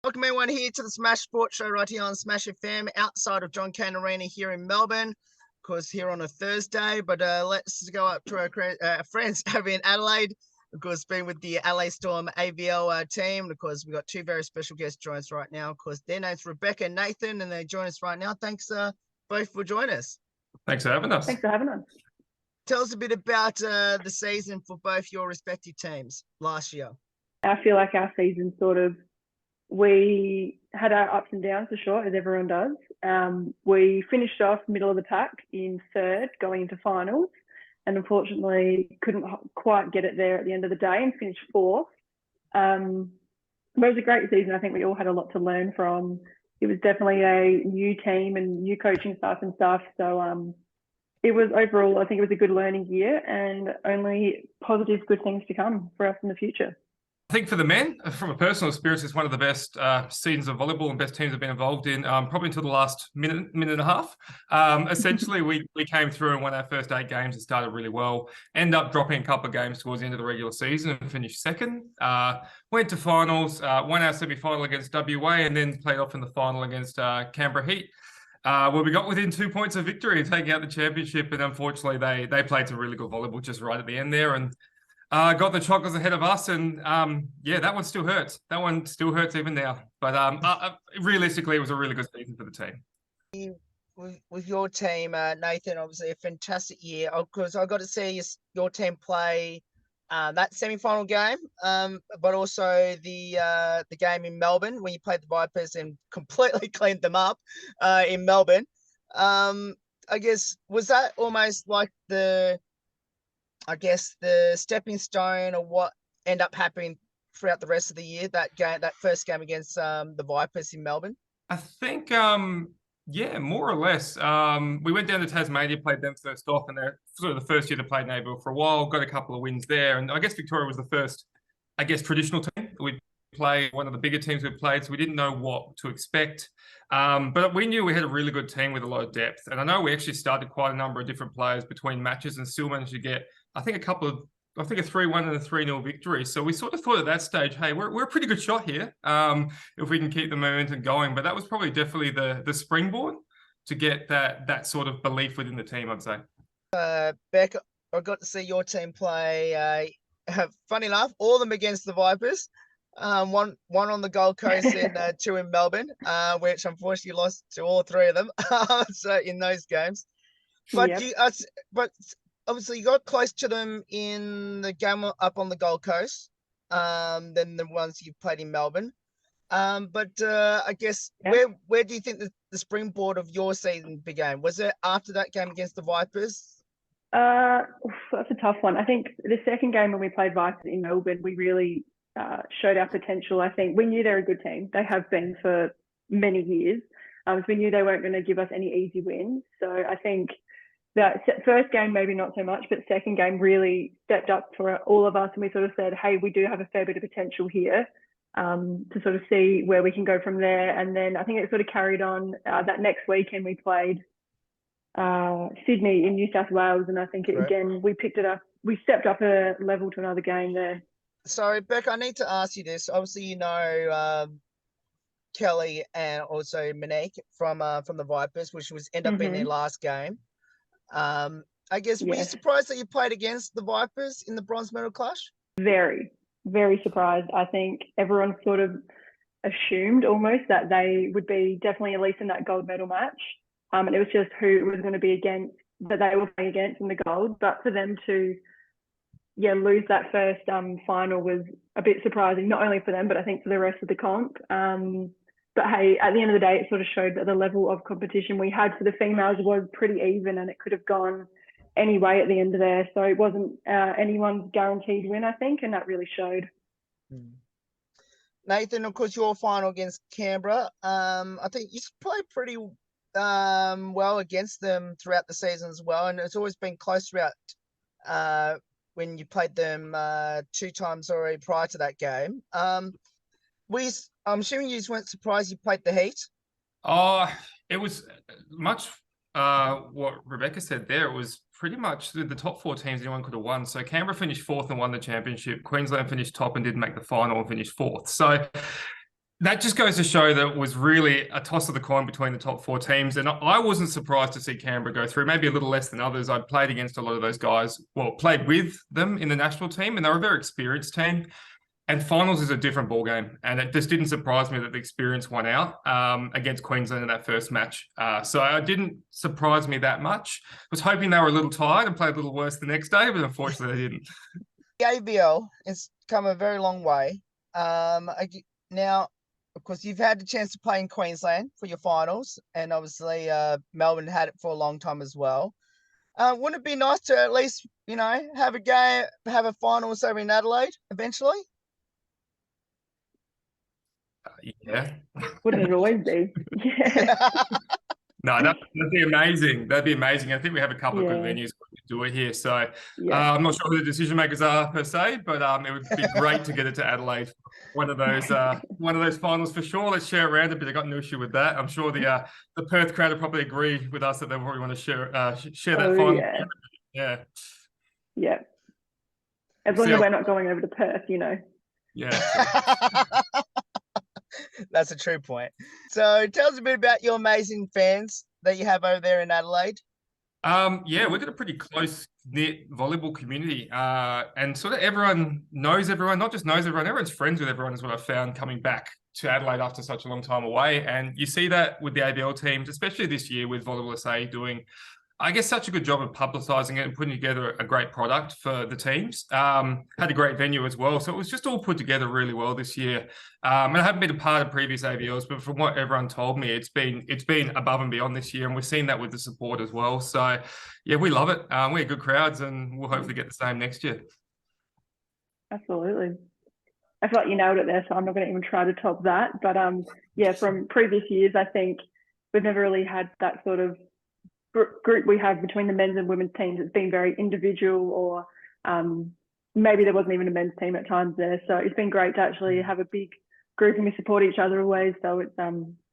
Welcome everyone here to the Smash Sports Show right here on Smash FM outside of John Cain Arena here in Melbourne. Of course, here on a Thursday, but let's go up to our friends over in Adelaide. Of course, being with the Adelaide Storm AVL team. Of course, we've got two very special guests joining us right now. Of course, their name's Rebecca and Nathan, and they join us right now. Thanks both for joining us. Thanks for having us. Thanks for having us. Tell us a bit about the season for both your respective teams last year. I feel like our season we had our ups and downs for sure, as everyone does. We finished off middle of the pack in third going into finals, and unfortunately couldn't quite get it there at the end of the day and finished fourth. But it was a great season. I think we all had a lot to learn from. It was definitely a new team and new coaching staff and stuff. So it was overall, I think it was a good learning year and only positive, good things to come for us in the future. I think for the men, from a personal experience, it's one of the best seasons of volleyball and best teams I've been involved in, probably until the last minute and a half. Essentially, we came through and won our first 8 games. It started really well. Ended up dropping a couple of games towards the end of the regular season and finished second. Went to finals, won our semi-final against WA and then played off in the final against Canberra Heat. Where we got within 2 points of victory and taking out the championship. And unfortunately, they played some really good volleyball just right at the end there. And got the Chocolates ahead of us, and yeah, that one still hurts. That one still hurts even now. But realistically, it was a really good season for the team. With your team, Nathan, obviously a fantastic year. Because I got to see your team play that semi-final game, but also the game in Melbourne when you played the Vipers and completely cleaned them up in Melbourne. I guess, was that almost like the stepping stone or what ended up happening throughout the rest of the year, that first game against the Vipers in Melbourne? I think, yeah, more or less. We went down to Tasmania, played them first off, and they're sort of the first year to play AVL for a while, got a couple of wins there. And I guess Victoria was the first, traditional team that we'd play, one of the bigger teams we've played, so we didn't know what to expect. But we knew we had a really good team with a lot of depth. And I know we actually started quite a number of different players between matches and still managed to get, I think a 3-1 and a 3-0 victory. So we sort of thought at that stage, hey, we're a pretty good shot here if we can keep the momentum going. But that was probably definitely the springboard to get that sort of belief within the team, I'd say. Beck, I got to see your team play. Funny enough, all of them against the Vipers. One on the Gold Coast and 2 in Melbourne, which unfortunately lost to all 3 of them. So in those games, but yep. Obviously, you got close to them in the game up on the Gold Coast, than the ones you played in Melbourne. But I guess, yeah. Where do you think the springboard of your season began? Was it after that game against the Vipers? That's a tough one. I think the second game when we played Vipers in Melbourne, we really showed our potential. I think we knew they're a good team. They have been for many years. So we knew they weren't going to give us any easy wins. So I think that first game, maybe not so much, but second game really stepped up for all of us. And we sort of said, hey, we do have a fair bit of potential here to sort of see where we can go from there. And then I think it sort of carried on that next weekend we played Sydney in New South Wales. And I think again, we picked it up. We stepped up a level to another game there. Sorry, Beck, I need to ask you this. Obviously, you know Kelly and also Monique from the Vipers, which was end up being their last game. I guess, were you surprised that you played against the Vipers in the bronze medal clash? Very, very surprised. I think everyone sort of assumed almost that they would be definitely at least in that gold medal match. And it was just who it was going to be against, that they were playing against in the gold. But for them to lose that first final was a bit surprising, not only for them, but I think for the rest of the comp. But hey, at the end of the day, it sort of showed that the level of competition we had for the females was pretty even, and it could have gone any way at the end of there. So it wasn't anyone's guaranteed win, I think, and that really showed. Nathan, of course, your final against Canberra. I think you played pretty well against them throughout the season as well, and it's always been close throughout when you played them 2 times already prior to that game. I'm assuming you just weren't surprised you played the Heat? It was much what Rebecca said there. It was pretty much the top 4 teams anyone could have won. So Canberra finished 4th and won the championship. Queensland finished top and didn't make the final and finished 4th. So That just goes to show that it was really a toss of the coin between the top 4 teams. And I wasn't surprised to see Canberra go through, maybe a little less than others. I'd played against a lot of those guys, well, played with them in the national team, and they were a very experienced team. And finals is a different ballgame. And it just didn't surprise me that the experience won out against Queensland in that first match. So it didn't surprise me that much. I was hoping they were a little tired and played a little worse the next day, but unfortunately they didn't. The AVL has come a very long way. Now, of course, you've had the chance to play in Queensland for your finals, and obviously Melbourne had it for a long time as well. Wouldn't it be nice to at least, have a game, have a finals over in Adelaide eventually? Yeah. Wouldn't it always be? Yeah. No, that'd be amazing. That'd be amazing. I think we have a couple of good Yeah. venues to do it here. So Yeah. I'm not sure who the decision makers are per se, but it would be great to get it to Adelaide. One of those finals for sure. Let's share it around a bit. I got no issue with that. I'm sure the Perth crowd would probably agree with us that they probably want to share that Oh, final. yeah. Yeah. Yeah. As long as we're not going over to Perth, Yeah. That's a true point. So tell us a bit about your amazing fans that you have over there in Adelaide. Yeah, we've got a pretty close-knit volleyball community, and sort of everyone knows everyone, not just knows everyone, everyone's friends with everyone is what I've found coming back to Adelaide after such a long time away. And you see that with the AVL teams, especially this year with Volleyball SA doing, I guess, such a good job of publicising it and putting together a great product for the teams. Had a great venue as well. So it was just all put together really well this year. And I haven't been a part of previous AVLs, but from what everyone told me, it's been above and beyond this year. And we've seen that with the support as well. So, yeah, we love it. We have good crowds, and we'll hopefully get the same next year. Absolutely. I feel like you nailed it there, so I'm not going to even try to top that. But yeah, from previous years, I think we've never really had that sort of group we have between the men's and women's teams. It's been very individual, or maybe there wasn't even a men's team at times there. So it's been great to actually have a big group, and we support each other always. So it's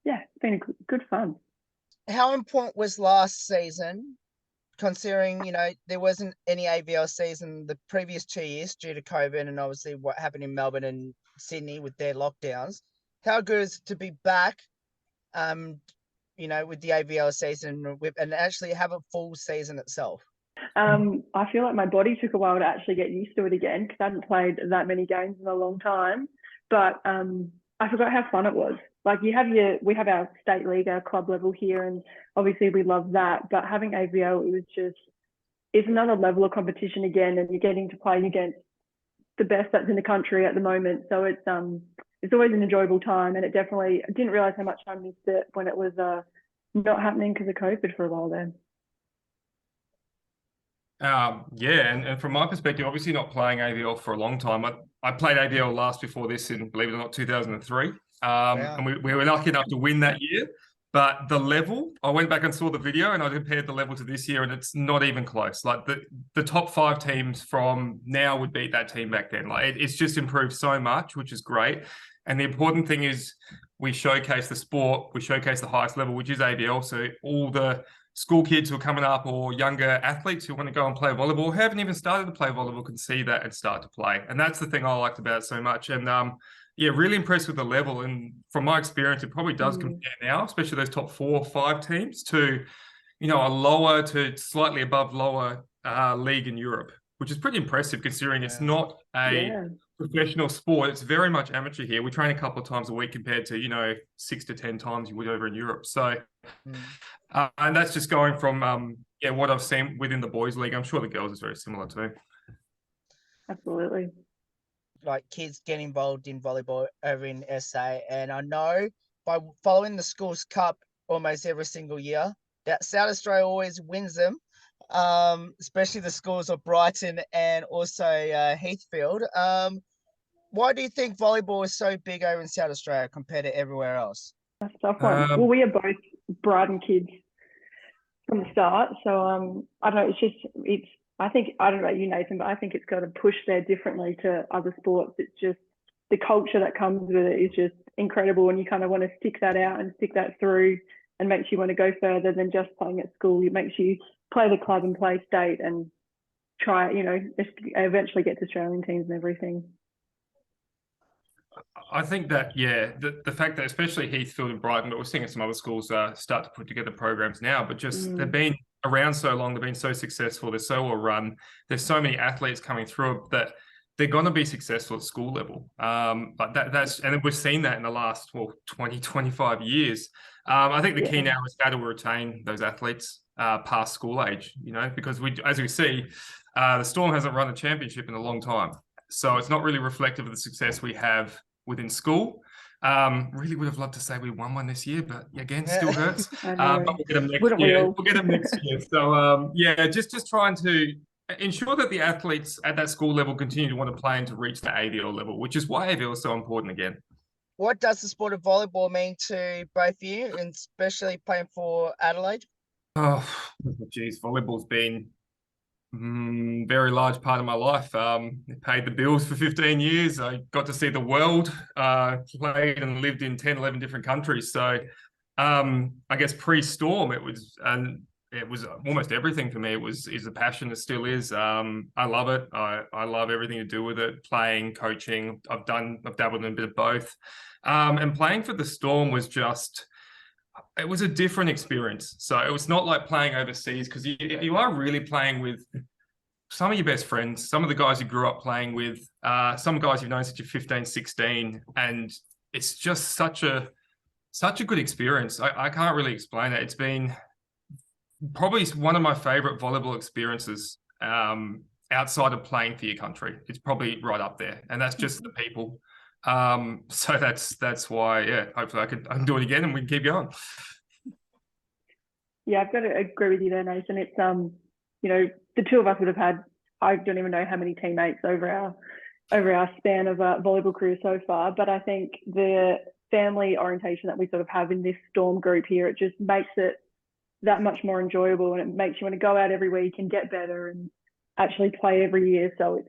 it's been good fun. How important was last season, considering there wasn't any AVL season the previous 2 years due to COVID, and obviously what happened in Melbourne and Sydney with their lockdowns? How good is it to be back? With the AVL season and actually have a full season itself? I feel like my body took a while to actually get used to it again, because I hadn't played that many games in a long time. But I forgot how fun it was. Like we have our state league, our club level here, and obviously we love that. But having AVL, it's another level of competition again, and you're getting to play against the best that's in the country at the moment. So it's always an enjoyable time, and I didn't realise how much I missed it when it was not happening because of COVID for a while then. Yeah, and from my perspective, obviously not playing AVL for a long time. I played AVL last before this in, believe it or not, 2003. And we were lucky enough to win that year. But the level, I went back and saw the video, and I compared the level to this year, and it's not even close. Like the top 5 teams from now would beat that team back then. Like it's just improved so much, which is great. And the important thing is we showcase the sport, we showcase the highest level, which is AVL. So all the school kids who are coming up, or younger athletes who want to go and play volleyball, who haven't even started to play volleyball, can see that and start to play. And that's the thing I liked about it so much. And yeah, really impressed with the level. And from my experience, it probably does compare now, especially those top 4 or 5 teams, to a lower to slightly above lower league in Europe, which is pretty impressive considering it's not a professional sport. It's very much amateur here. We train a couple of times a week compared to 6 to 10 times you would over in Europe. So and that's just going from what I've seen within the boys league. I'm sure the girls is very similar too. Absolutely. Like kids get involved in volleyball over in SA, and I know by following the Schools Cup almost every single year that South Australia always wins them, especially the schools of Brighton and also Heathfield. Why do you think volleyball is so big over in South Australia compared to everywhere else? That's a tough one. Well, we are both Brighton kids from the start, so I don't know. I don't know about you, Nathan, but I think it's got to push there differently to other sports. It's just the culture that comes with it is just incredible, and you kind of want to stick that out and stick that through, and makes you want to go further than just playing at school. It makes you play the club and play state and try, eventually get to Australian teams and everything. I think that, yeah, the fact that especially Heathfield and Brighton, but we're seeing some other schools start to put together programs now, but just they've been around so long, they've been so successful, they're so well run, there's so many athletes coming through that they're going to be successful at school level. But and we've seen that in the last, 20, 25 years. I think the key now is how to retain those athletes past school age, because as we see, the Storm hasn't run a championship in a long time. So it's not really reflective of the success we have within school. Really would have loved to say we won one this year, but again, still hurts. But we'll get them next year. We'll get them next year. So just trying to ensure that the athletes at that school level continue to want to play and to reach the AVL level, which is why AVL is so important again. What does the sport of volleyball mean to both of you, and especially playing for Adelaide? Oh, geez, volleyball's been very large part of my life. It paid the bills for 15 years. I got to see the world, played and lived in 10, 11 different countries. So I guess pre-Storm, it was almost everything for me. Is a passion. It still is. I love it. I love everything to do with it. Playing, coaching. I've dabbled in a bit of both. And playing for the Storm it was a different experience. So it was not like playing overseas, because you are really playing with some of your best friends, some of the guys you grew up playing with, some guys you've known since you're 15, 16. And it's just such a good experience. I can't really explain it. It's been probably one of my favorite volleyball experiences outside of playing for your country. It's probably right up there. And that's just the people. So that's why, hopefully I can do it again and we can keep going. Yeah, I've got to agree with you there, Nathan. It's the two of us would have had, I don't even know how many teammates over our span of volleyball career so far, but I think the family orientation that we sort of have in this Storm group here, it just makes it that much more enjoyable, and it makes you want to go out every week and get better and actually play every year. So it's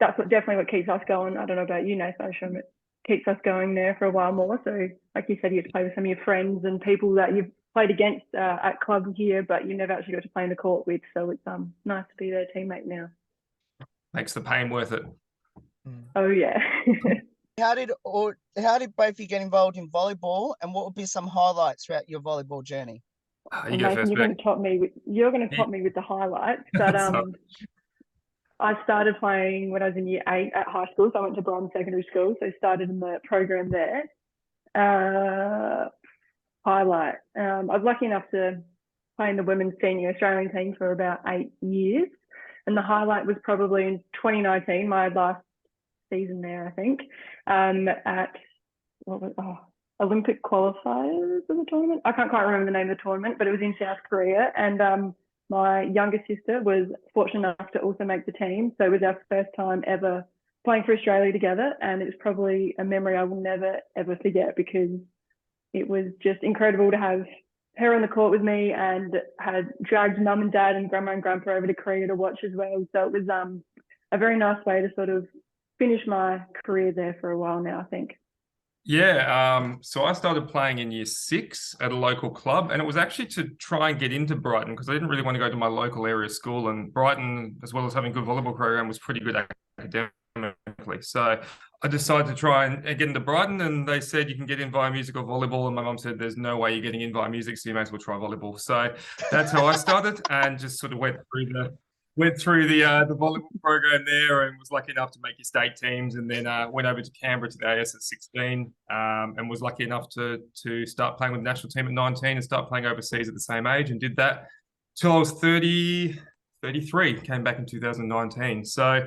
that's definitely what keeps us going. I don't know about you, Nathan, it keeps us going there for a while more. So like you said, you get to play with some of your friends and people that you've played against at club here, but you never actually got to play in the court with. So it's nice to be their teammate now. Makes the pain worth it. Oh yeah. How did both of you get involved in volleyball, and what would be some highlights throughout your volleyball journey? Nathan, you're going to top me with the highlights, but I started playing when I was in year 8 at high school. So I went to Brighton Secondary School, so started in the program there. Highlight. I was lucky enough to play in the women's senior Australian team for about 8 years, and the highlight was probably in 2019, my last season there, I think, at Olympic qualifiers of the tournament. I can't quite remember the name of the tournament, but it was in South Korea, and my younger sister was fortunate enough to also make the team. So it was our first time ever playing for Australia together, and it was probably a memory I will never, ever forget, because it was just incredible to have her on the court with me, and had dragged mum and dad and grandma and grandpa over to Korea to watch as well. So it was a very nice way to sort of finish my career there for a while now, I think. Yeah, so I started playing in year 6 at a local club, and it was actually to try and get into Brighton, because I didn't really want to go to my local area school, and Brighton, as well as having a good volleyball program, was pretty good academically. So I decided to try and get into Brighton, and they said you can get in via music or volleyball, and my mum said there's no way you're getting in via music, so you may as well try volleyball. So that's how I started, and just sort of went through the volleyball program there, and was lucky enough to make your state teams, and then went over to Canberra to the AS at 16, and was lucky enough to start playing with the national team at 19 and start playing overseas at the same age, and did that till I was 33, came back in 2019. So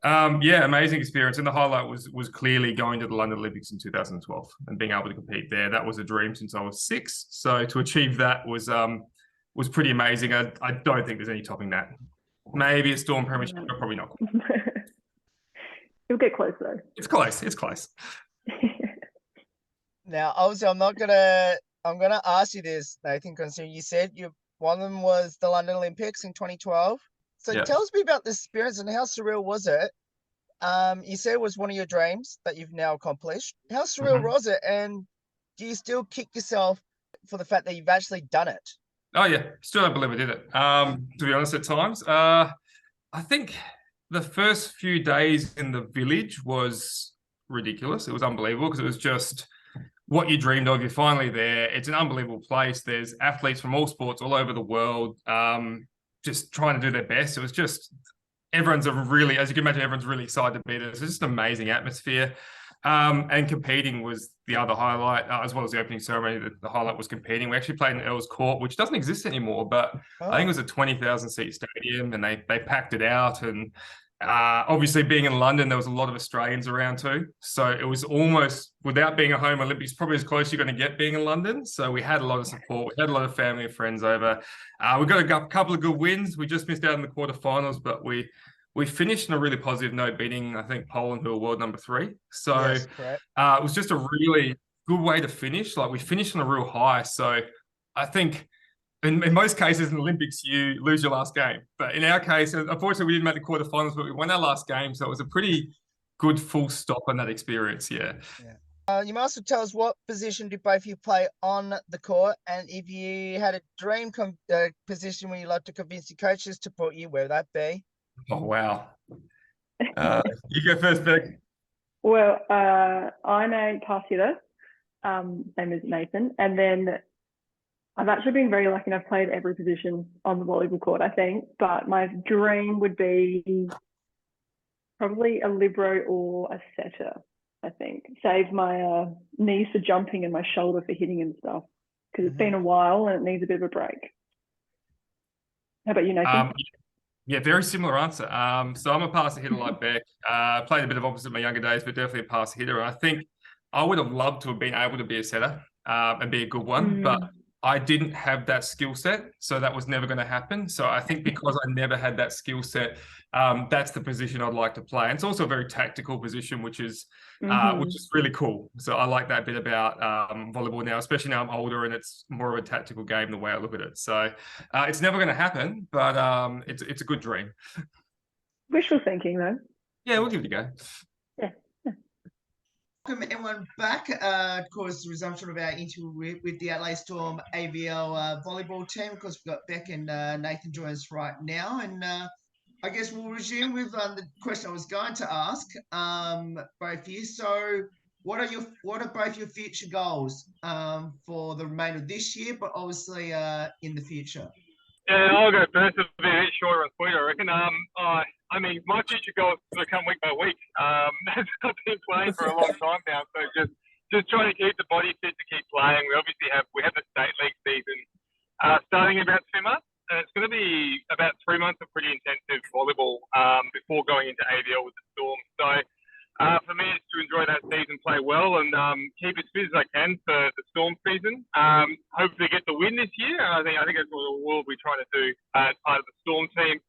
amazing experience, and the highlight was clearly going to the London Olympics in 2012 and being able to compete there. That was a dream since I was 6, so to achieve that was pretty amazing. I don't think there's any topping that. Maybe a Storm Premiership, but probably not. You'll get close though. It's close. Now, obviously, I'm gonna ask you this, Nathan, considering you said one of them was the London Olympics in 2012. So tell us about this experience, and how surreal was it? You said it was one of your dreams that you've now accomplished. How surreal was it, and do you still kick yourself for the fact that you've actually done it? Oh yeah, still don't believe I did it. To be honest, at times, I think the first few days in the village was ridiculous. It was unbelievable because it was just what you dreamed of. You're finally there. It's an unbelievable place. There's athletes from all sports all over the world, just trying to do their best. It was just, everyone's as you can imagine, everyone's really excited to be there. It's just an amazing atmosphere. And competing was the other highlight, as well as the opening ceremony. The highlight was competing. We actually played in Earls Court, which doesn't exist anymore, but I think it was a 20,000 seat stadium, and they packed it out. And obviously, being in London, there was a lot of Australians around too. So it was almost, without being a home Olympics, probably as close you're going to get being in London. So we had a lot of support. We had a lot of family and friends over. We got a couple of good wins. We just missed out in the quarterfinals, but we finished on a really positive note, beating, I think, Poland, who are world number 3. So Yes, correct. it was just a really good way to finish. Like, we finished on a real high. So I think in most cases in the Olympics, you lose your last game. But in our case, unfortunately, we didn't make the quarterfinals, but we won our last game. So it was a pretty good full stop on that experience. Yeah. You might also tell us what position do both of you play on the court, and if you had a dream position where you like to convince your coaches to put you, where would that be? Oh, wow. You go first, Beck. Well, I'm a pass hitter, same as Nathan. And then I've actually been very lucky and I've played every position on the volleyball court, I think. But my dream would be probably a libero or a setter, I think. Save my knees for jumping and my shoulder for hitting and stuff, because it's been a while and it needs a bit of a break. How about you, Nathan? Yeah, very similar answer. So I'm a passer hitter like Beck. Played a bit of opposite in my younger days, but definitely a passer hitter. I think I would have loved to have been able to be a setter and be a good one, but I didn't have that skill set, so that was never going to happen. So I think because I never had that skill set, that's the position I'd like to play. And it's also a very tactical position, which is really cool. So I like that bit about volleyball now, especially now I'm older and it's more of a tactical game the way I look at it. So it's never going to happen, but it's a good dream. Wishful thinking, though. Yeah, we'll give it a go. Yeah. Welcome everyone back. Of course, the resumption of our interview with the Adelaide Storm AVL volleyball team. Of course, we've got Beck and Nathan join us right now, and I guess we'll resume with the question I was going to ask both of you. So, what are both your future goals for the remainder of this year, but obviously in the future? Yeah, I'll go first. It'll be a bit shorter and sweeter, I reckon. I mean, my future goal is to come week by week. I've been playing for a long time now, so just trying to keep the body fit to keep playing. We obviously have the state league season starting in about 2 months, and it's going to be about 3 months of pretty intensive volleyball before going into AVL with the Storm. So for me, it's to enjoy that season, play well, and keep as fit as I can for the Storm season. Hopefully get the win this year. I think that's what we'll be trying to do as part of the Storm team.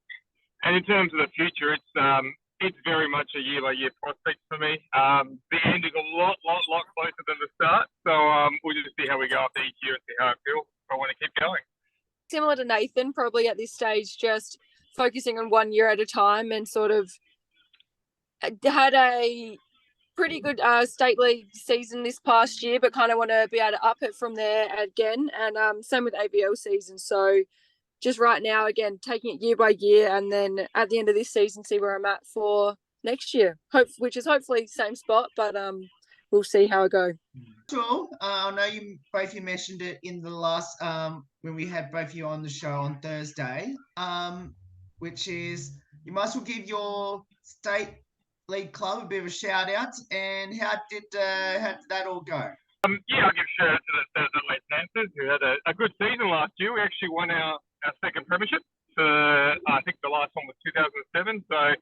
And in terms of the future, it's very much a year-by-year prospect for me. The end is a lot closer than the start. So we'll just see how we go after each year and see how I feel. I want to keep going. Similar to Nathan, probably at this stage, just focusing on 1 year at a time, and sort of had a pretty good state league season this past year, but kind of want to be able to up it from there again. And same with AVL season. So just right now, again, taking it year by year, and then at the end of this season, see where I'm at for next year, which is hopefully same spot, but we'll see how I go. Sure. I know both of you mentioned it in the last when we had both of you on the show on Thursday, which is you might as well give your state league club a bit of a shout out. And how did that all go? Yeah, I'll give a shout out to the Adelaide Panthers, who had a good season last year. We actually won our second premiership. I think the last one was 2007. So it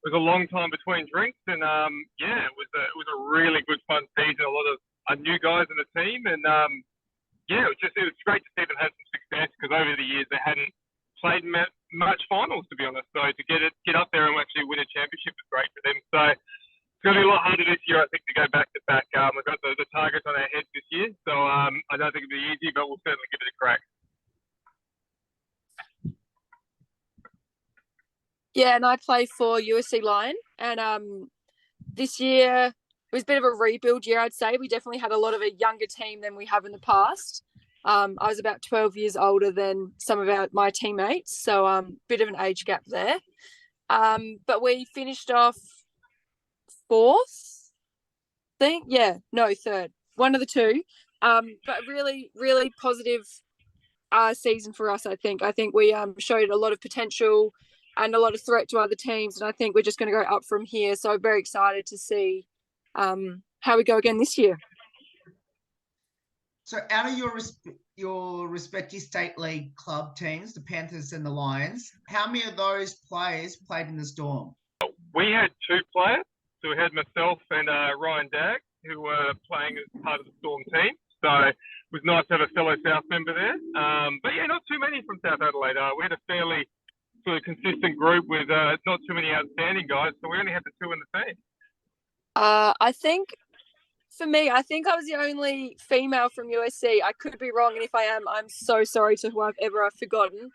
was a long time between drinks, and yeah, it was a really good fun season. A lot of new guys in the team, and yeah, it was great to see them have some success, because over the years they hadn't played much finals, to be honest. So to get up there and actually win a championship was great for them. So it's going to be a lot harder this year, I think, to go back to back. We've got the targets on our heads this year, so I don't think it'll be easy, but we'll certainly give it a crack. Yeah, and I play for USC Lion, and this year it was a bit of a rebuild year, I'd say. We definitely had a lot of a younger team than we have in the past. I was about 12 years older than some of my teammates, so bit of an age gap there. But we finished off 4th think. Yeah, no, third. One of the two. But really, really positive season for us, I think. I think we showed a lot of potential and a lot of threat to other teams, and I think we're just going to go up from here. So I'm very excited to see how we go again this year. So out of your respective state league club teams, the Panthers and the Lions, how many of those players played in the Storm? We had two players. So we had myself and Ryan Dagg, who were playing as part of the Storm team. So it was nice to have a fellow South member there. But yeah, not too many from South Adelaide. We had a fairly sort of consistent group with not too many outstanding guys. So we only had the two in the team. I think for me, I think I was the only female from USC. I could be wrong, and if I am, I'm so sorry to whoever I've forgotten.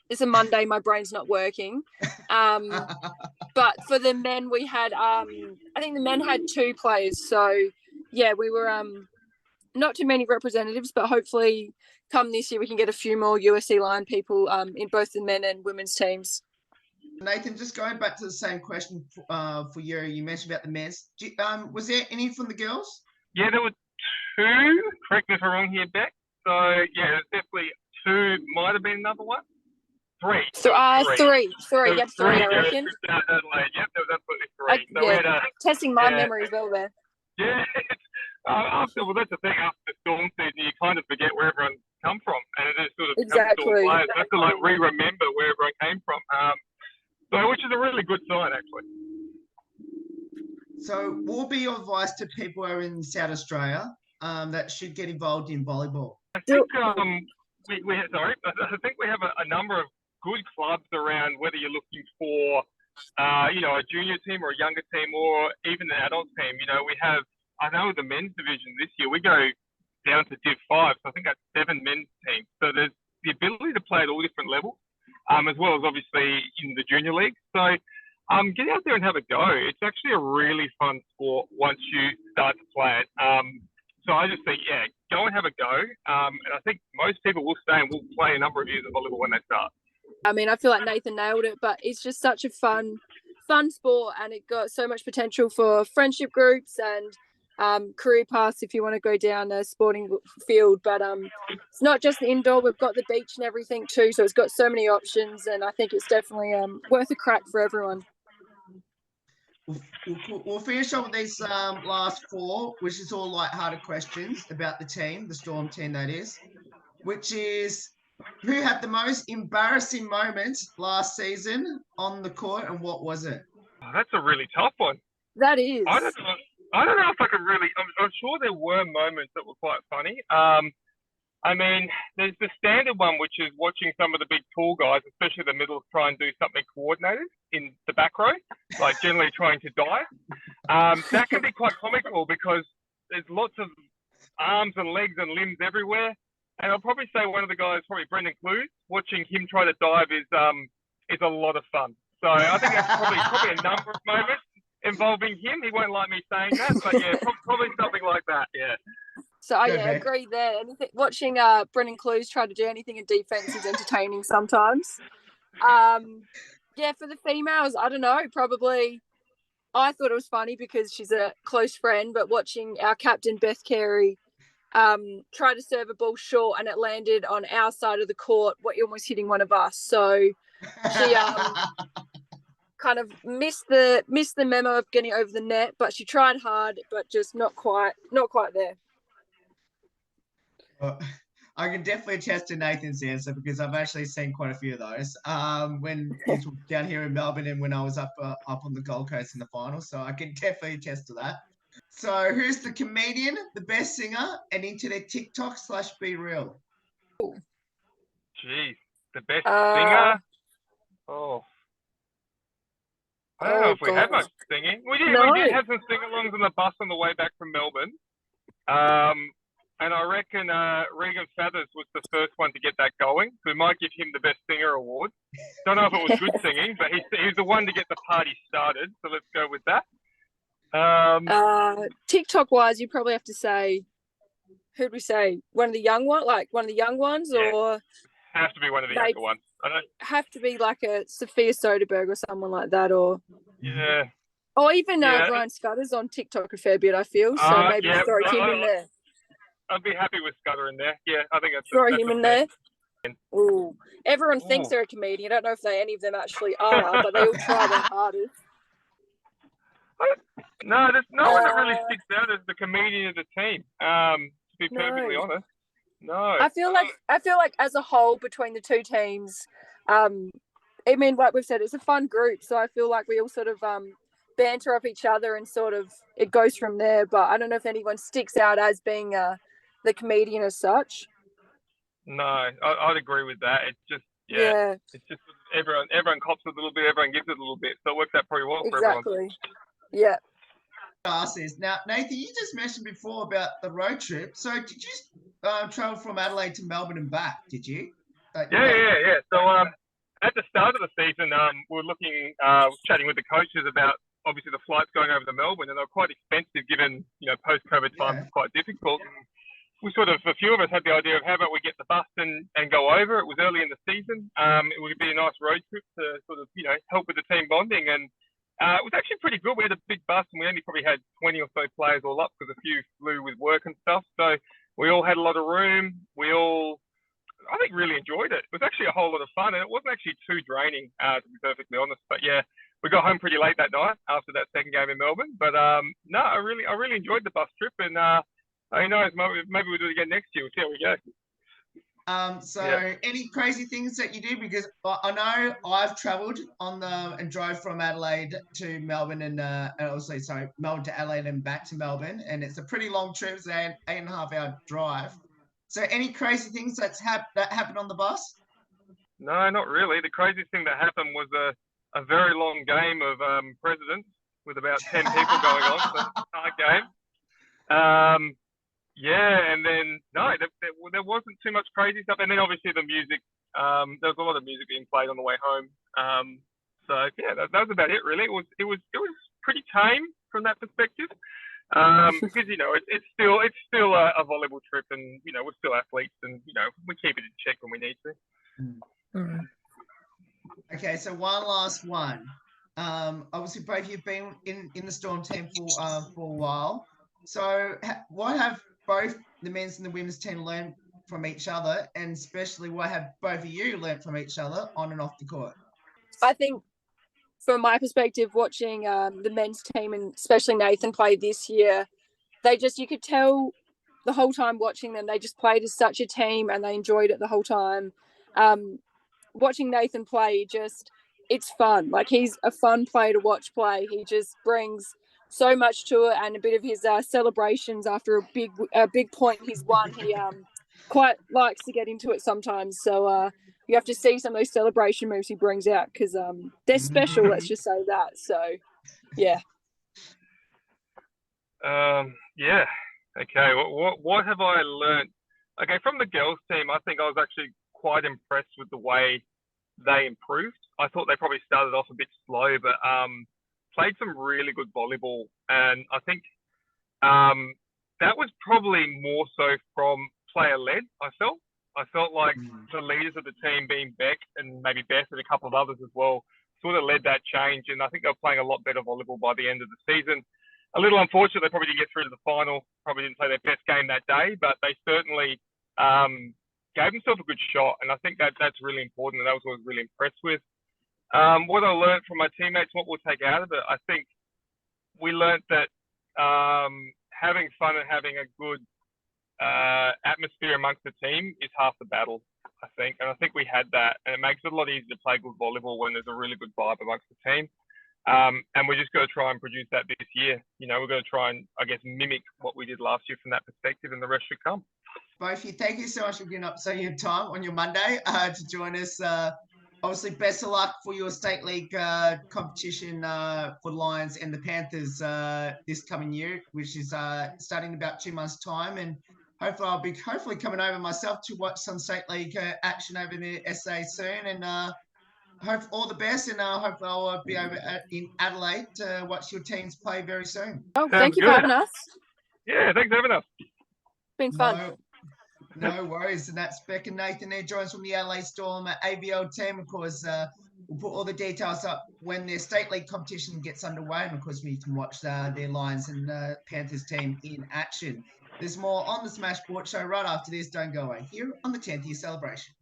It's a Monday, my brain's not working. But for the men, we had I think the men had two players. So yeah, we were not too many representatives, but hopefully come this year we can get a few more USC Lion people in both the men and women's teams. Nathan, just going back to the same question for you. You mentioned about the men's. Was there any from the girls? Yeah, there were two. Correct me if I'm wrong here, Beck. So yeah, there's definitely two. Might have been another one. Three. So three. Yep, three. I reckon. South Adelaide. Yep, there was absolutely three. So we had testing my memory as well there. Yeah. Well, that's the thing. After the Storm season, you kind of forget where everyone's come from, and it is sort of exactly. Storm players. You have to like remember where everyone came from. So which is a really good sign, actually. So, what will be your advice to people who are in South Australia that should get involved in volleyball? I think I think we have a number of good clubs around, whether you're looking for a junior team or a younger team or even an adult team. We have, I know the men's division this year, we go down to Div 5, so I think that's 7 men's teams. So there's the ability to play at all different levels, as well as obviously in the junior league. So get out there and have a go. It's actually a really fun sport once you start to play it. So I just think, yeah, go and have a go. And I think most people will stay and will play a number of years of volleyball when they start. I mean, I feel like Nathan nailed it, but it's just such a fun sport, and it got so much potential for friendship groups and career paths if you want to go down a sporting field. But it's not just the indoor. We've got the beach and everything too, so it's got so many options, and I think it's definitely worth a crack for everyone. We'll finish off with these last four, which is all light-hearted questions about the team, the Storm team that is, which is, who had the most embarrassing moments last season on the court, and what was it? Oh, that's a really tough one. That is. I don't know if I can really. I'm sure there were moments that were quite funny. I mean, there's the standard one, which is watching some of the big tall guys, especially the middle, try and do something coordinated in the back row, like generally trying to dive. That can be quite comical because there's lots of arms and legs and limbs everywhere. And I'll probably say one of the guys, probably Brendan Clues, watching him try to dive is a lot of fun. So I think that's probably a number of moments involving him. He won't like me saying that, but yeah, probably something like that. Yeah. So I agree there. Watching Brendan Clues try to do anything in defense is entertaining sometimes. Yeah, for the females, I don't know. Probably, I thought it was funny because she's a close friend. But watching our captain Beth Carey try to serve a ball short and it landed on our side of the court, almost hitting one of us. So she kind of missed the memo of getting over the net, but she tried hard, but just not quite there. Well, I can definitely attest to Nathan's answer because I've actually seen quite a few of those when he's down here in Melbourne and when I was up on the Gold Coast in the finals. So I can definitely attest to that. So who's the comedian, the best singer, and into their TikTok / Be Real? Jeez, the best singer? Oh. I don't know if we had much singing. We did have some sing-alongs on the bus on the way back from Melbourne. And I reckon Regan Feathers was the first one to get that going. So we might give him the Best Singer award. Don't know if it was good singing, but he was the one to get the party started. So let's go with that. TikTok-wise, you probably have to say, who'd we say? One of the young ones, or have to be one of the younger ones. I don't have to be like a Sophia Soderbergh or someone like that, or yeah. Or even Yeah. Brian Scudder's on TikTok a fair bit, I feel. So maybe Yeah, throw him in there. I'd be happy with Scudder in there. Yeah, I think that's Throw that's him a in fair- there. Ooh. Everyone thinks Ooh. they're a comedian. I don't know if any of them actually are, but they all try their hardest. No, there's no one that really sticks out as the comedian of the team. To be perfectly No. honest, no. I feel like as a whole between the two teams, I mean, like we've said, it's a fun group. So I feel like we all sort of banter off each other and sort of it goes from there. But I don't know if anyone sticks out as being the comedian as such. No, I'd agree with that. It's just Yeah. It's just everyone cops a little bit, everyone gives it a little bit, so it works out pretty well for everyone. Exactly. Yeah. Ask this. Now, Nathan, you just mentioned before about the road trip. So did you travel from Adelaide to Melbourne and back, did you? Yeah. So at the start of the season, we were looking, chatting with the coaches about obviously the flights going over to Melbourne, and they were quite expensive given, post-COVID times is quite difficult. And we a few of us had the idea of how about we get the bus and go over. It was early in the season. It would be a nice road trip to help with the team bonding. And it was actually pretty good. We had a big bus and we only probably had 20 or so players all up because a few flew with work and stuff. So we all had a lot of room. We all, I think, really enjoyed it. It was actually a whole lot of fun and it wasn't actually too draining, to be perfectly honest. But yeah, we got home pretty late that night after that second game in Melbourne. But no, I really enjoyed the bus trip and who knows, maybe we'll do it again next year. We'll see how we go. Any crazy things that you do? Because I know I've travelled and drove from Adelaide to Melbourne and Melbourne to Adelaide and back to Melbourne, and it's a pretty long trip. It's an 8.5-hour drive. So any crazy things that happened on the bus? No, not really. The craziest thing that happened was a very long game of presidents with about 10 people going on. So it's a hard game. Yeah, and then no, there wasn't too much crazy stuff. And then obviously the music, there was a lot of music being played on the way home. So yeah, that was about it really. It was pretty tame from that perspective. Because it's still a volleyball trip, and we're still athletes, and we keep it in check when we need to. Okay, so one last one. Obviously both of you've been in the Storm team for a while. So what have both the men's and the women's team learned from each other, and especially what have both of you learned from each other on and off the court? I think from my perspective, watching the men's team and especially Nathan play this year, you could tell the whole time watching them, they just played as such a team and they enjoyed it the whole time. Watching Nathan play, it's fun. Like, he's a fun player to watch play. He just brings so much to it, and a bit of his celebrations after a big point he's won. He quite likes to get into it sometimes. So you have to see some of those celebration moves he brings out because they're special. Let's just say that. So yeah. Yeah. Okay. What have I learned? Okay, from the girls' team, I think I was actually quite impressed with the way they improved. I thought they probably started off a bit slow, but played some really good volleyball, and I think that was probably more so from player-led. I felt like the leaders of the team, being Beck and maybe Beth and a couple of others as well, sort of led that change, and I think they were playing a lot better volleyball by the end of the season. A little unfortunate they probably didn't get through to the final, probably didn't play their best game that day, but they certainly gave themselves a good shot, and I think that's really important, and that was what I was really impressed with. What I learned from my teammates, what we'll take out of it, I think we learned that having fun and having a good atmosphere amongst the team is half the battle, I think. And I think we had that, and it makes it a lot easier to play good volleyball when there's a really good vibe amongst the team. And we're just going to try and produce that this year. We're going to try and, I guess, mimic what we did last year from that perspective, and the rest should come. Both of you, thank you so much for giving up your time on your Monday to join us. Obviously, best of luck for your state league competition for the Lions and the Panthers this coming year, which is starting in about 2 months' time. And hopefully, I'll be coming over myself to watch some state league action over in the SA soon. And hope all the best. And hopefully, I'll be over in Adelaide to watch your teams play very soon. Oh, thank you for having us. Yeah, thanks for having us. It's been fun. No worries. And that's Beck and Nathan there, joins from the Adelaide Storm AVL team. Of course, we'll put all the details up when their state league competition gets underway, and of course we can watch their Lions and Panthers team in action. There's more on the Smash Sports Show right after this. Don't go away here on the 10th year celebration.